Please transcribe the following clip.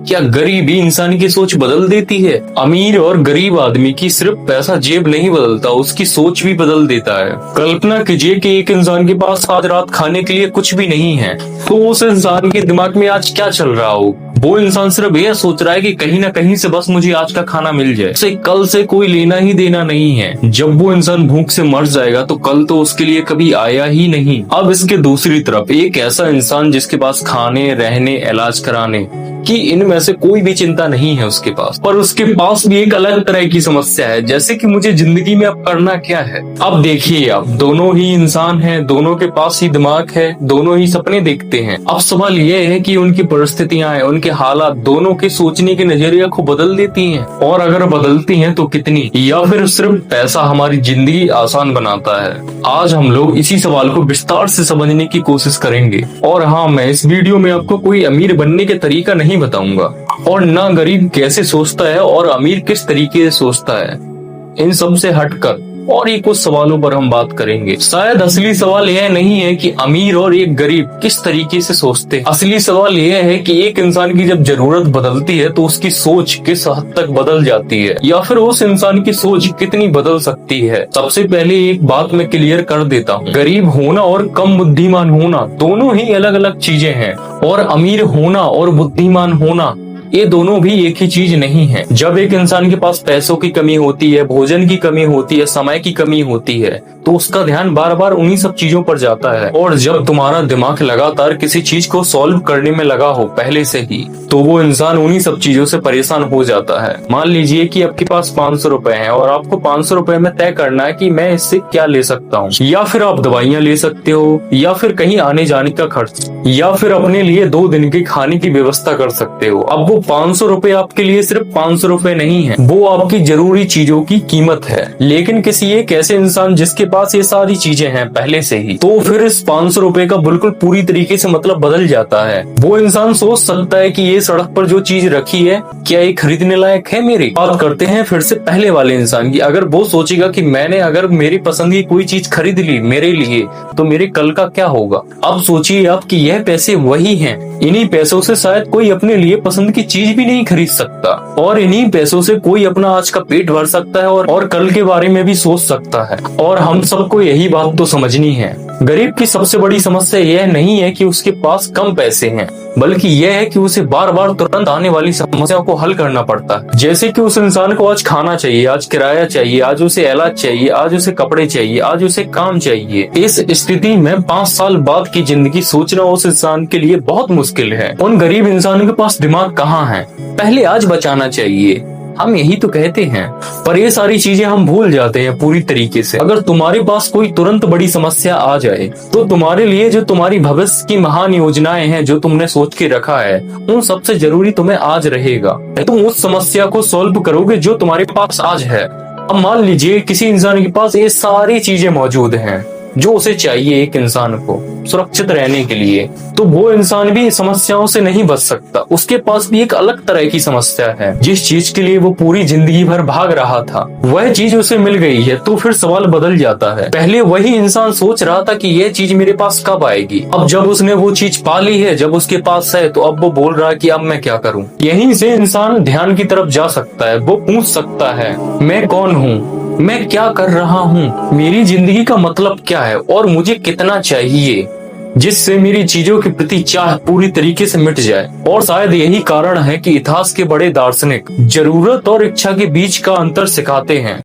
क्या गरीबी इंसान की सोच बदल देती है? अमीर और गरीब आदमी की सिर्फ पैसा जेब नहीं बदलता, उसकी सोच भी बदल देता है। कल्पना कीजिए कि एक इंसान के पास आज रात खाने के लिए कुछ भी नहीं है, तो उस इंसान के दिमाग में आज क्या चल रहा हो? वो इंसान सिर्फ यह सोच रहा है कि कहीं ना कहीं से बस मुझे आज का खाना मिल जाए, उसे कल से कोई लेना ही देना नहीं है। जब वो इंसान भूख से मर जाएगा तो कल तो उसके लिए कभी आया ही नहीं। अब इसके दूसरी तरफ एक ऐसा इंसान जिसके पास खाने, रहने, इलाज कराने कि इनमें से कोई भी चिंता नहीं है उसके पास, पर उसके पास भी एक अलग तरह की समस्या है, जैसे कि मुझे जिंदगी में अब करना क्या है। अब देखिए, आप दोनों ही इंसान हैं, दोनों के पास ही दिमाग है, दोनों ही सपने देखते हैं। अब सवाल यह है कि उनकी परिस्थितियां, उनके हालात दोनों के सोचने के नजरिया को बदल देती हैं, और अगर बदलती हैं तो कितनी, या फिर सिर्फ पैसा हमारी जिंदगी आसान बनाता है। आज हम लोग इसी सवाल को विस्तार से समझने की कोशिश करेंगे। और हाँ, मैं इस वीडियो में आपको कोई अमीर बनने के तरीका नहीं बताऊंगा, और ना गरीब कैसे सोचता है और अमीर किस तरीके से सोचता है। इन सब से हटकर और ये कुछ सवालों पर हम बात करेंगे। शायद असली सवाल यह नहीं है कि अमीर और एक गरीब किस तरीके से सोचते हैं। असली सवाल यह है कि एक इंसान की जब जरूरत बदलती है तो उसकी सोच किस हद तक बदल जाती है, या फिर उस इंसान की सोच कितनी बदल सकती है। सबसे पहले एक बात मैं क्लियर कर देता हूँ, गरीब होना और कम बुद्धिमान होना दोनों ही अलग अलग चीजें हैं, और अमीर होना और बुद्धिमान होना ये दोनों भी एक ही चीज नहीं है। जब एक इंसान के पास पैसों की कमी होती है, भोजन की कमी होती है, समय की कमी होती है, तो उसका ध्यान बार बार उन्हीं सब चीजों पर जाता है। और जब तुम्हारा दिमाग लगातार किसी चीज को सॉल्व करने में लगा हो पहले से ही, तो वो इंसान उन्हीं सब चीजों से परेशान हो जाता है। मान लीजिए कि आपके पास 500 रुपए हैं और आपको 500 रुपए में तय करना है कि मैं इससे क्या ले सकता हूँ। या फिर आप दवाइयाँ ले सकते हो, या फिर कहीं आने जाने का खर्च, या फिर अपने लिए 2 दिन के खाने की व्यवस्था कर सकते हो। अब वो 500 रुपए आपके लिए सिर्फ 500 रुपए नहीं है, वो आपकी जरूरी चीजों की कीमत है। लेकिन किसी एक ऐसे इंसान जिसके पास ये सारी चीजें हैं पहले से ही, तो फिर इस 500 रुपए का बिल्कुल पूरी तरीके से मतलब बदल जाता है। वो इंसान सोच सकता है कि ये सड़क पर जो चीज रखी है, क्या ये खरीदने लायक है मेरी। बात करते हैं फिर से पहले वाले इंसान की। अगर वो सोचेगा कि मैंने अगर मेरी पसंद की कोई चीज खरीद ली मेरे लिए, तो मेरे कल का क्या होगा। अब सोचिए आप कि यह पैसे वही हैं, इन्हीं पैसों से शायद कोई अपने लिए पसंद की चीज भी नहीं खरीद सकता, और इन्हीं पैसों से कोई अपना आज का पेट भर सकता है और कल के बारे में भी सोच सकता है। और हम सबको यही बात तो समझनी है, गरीब की सबसे बड़ी समस्या यह नहीं है कि उसके पास कम पैसे हैं, बल्कि यह है कि उसे बार बार तुरंत आने वाली समस्याओं को हल करना पड़ता है। जैसे कि उस इंसान को आज खाना चाहिए, आज किराया चाहिए, आज उसे इलाज चाहिए, आज उसे कपड़े चाहिए, आज उसे काम चाहिए। इस स्थिति में 5 साल बाद की जिंदगी सोचना उस इंसान के लिए बहुत मुश्किल है। उन गरीब इंसानों के पास दिमाग कहाँ है? पहले आज बचाना चाहिए, हम यही तो कहते हैं, पर ये सारी चीजें हम भूल जाते हैं पूरी तरीके से। अगर तुम्हारे पास कोई तुरंत बड़ी समस्या आ जाए, तो तुम्हारे लिए जो तुम्हारी भविष्य की महान योजनाएं हैं, जो तुमने सोच के रखा है, उन सबसे जरूरी तुम्हें आज रहेगा। तुम उस समस्या को सॉल्व करोगे जो तुम्हारे पास आज है। अब मान लीजिए किसी इंसान के पास ये सारी चीजें मौजूद हैं जो उसे चाहिए एक इंसान को सुरक्षित रहने के लिए, तो वो इंसान भी समस्याओं से नहीं बच सकता। उसके पास भी एक अलग तरह की समस्या है। जिस चीज के लिए वो पूरी जिंदगी भर भाग रहा था, वह चीज उसे मिल गई है, तो फिर सवाल बदल जाता है। पहले वही इंसान सोच रहा था कि यह चीज मेरे पास कब आएगी। अब जब उसने वो चीज पा ली है, जब उसके पास है, तो अब वो बोल रहा है कि अब मैं क्या करूं। यहीं से इंसान ध्यान की तरफ जा सकता है। वो पूछ सकता है, मैं कौन हूँ, मैं क्या कर रहा हूँ, मेरी जिंदगी का मतलब क्या है, और मुझे कितना चाहिए, जिससे मेरी चीजों के प्रति चाह पूरी तरीके से मिट जाए। और शायद यही कारण है कि इतिहास के बड़े दार्शनिक जरूरत और इच्छा के बीच का अंतर सिखाते हैं।